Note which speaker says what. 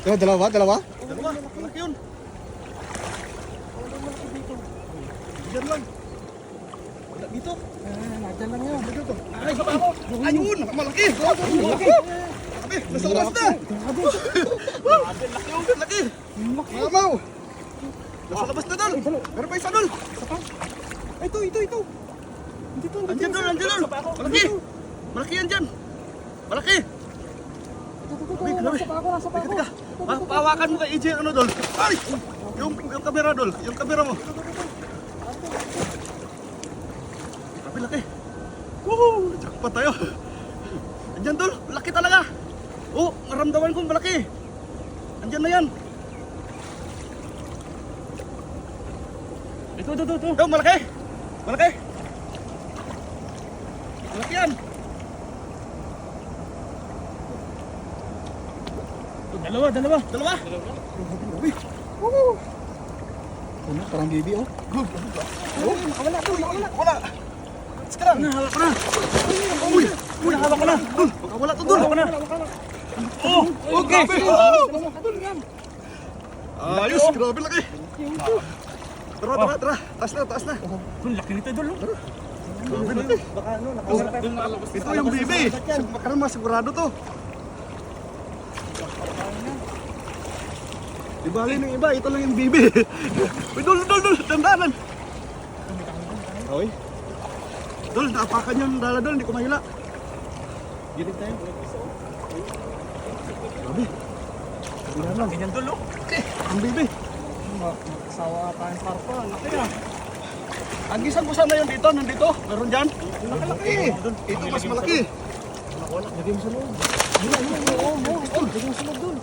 Speaker 1: Dalawa?
Speaker 2: Dalawa, malaki yun. Diyan lang. Wala dito.
Speaker 1: Nandiyan lang yun.
Speaker 2: Ay, sa bako. Ayun, malaki. Malaki. Grabe, nasa labas na. Laki. Mamaw. Nasa labas na dol. Meron pa isa dol.
Speaker 1: Ay, ito.
Speaker 2: Andiyan dol. Malaki. Malaki yan dyan. Malaki.
Speaker 1: Nasa pa ako.
Speaker 2: Teka. Pahawakan mo kay EJ ano dol. Ay! Yung kamera dol. Yung kamera mo. Grabe laki. Woo! Jackpot tayo. Andiyan dol. Laki talaga. Oh, maramdaman ko malaki. Andiyan na yan. Ito. Oh, malaki. Malaki yan. Dalawa.
Speaker 1: Ano, parang baby, oh.
Speaker 2: Nakawala. Sekarang. Hawak ko na. Uy, hawak ko na. Makawala to dun. Oh, okay. Ayos, grabe laki. Tara. Taas na.
Speaker 3: Laki nito idol.
Speaker 2: Grabe laki.
Speaker 3: Baka ano, nakawala tayo.
Speaker 2: Ito yung bibi. Makaroon masigurado to. Di bali ng iba, ito lang yung bibi. Uy, dol, dandanan. Okay. Dol, naapakan yung dala dol, hindi ko mahila.
Speaker 3: Gilid tayo.
Speaker 2: Grabe.
Speaker 3: Ganyan dol, oh.
Speaker 2: Ang bibi.
Speaker 1: Sawa pa yung parpa. Laki ah.
Speaker 2: Ang isang ko sana yun dito, nandito. Meron dyan. Malaki. Ito mas malaki.
Speaker 1: Lagay mo sa loob. Lagay mo sa loob dun.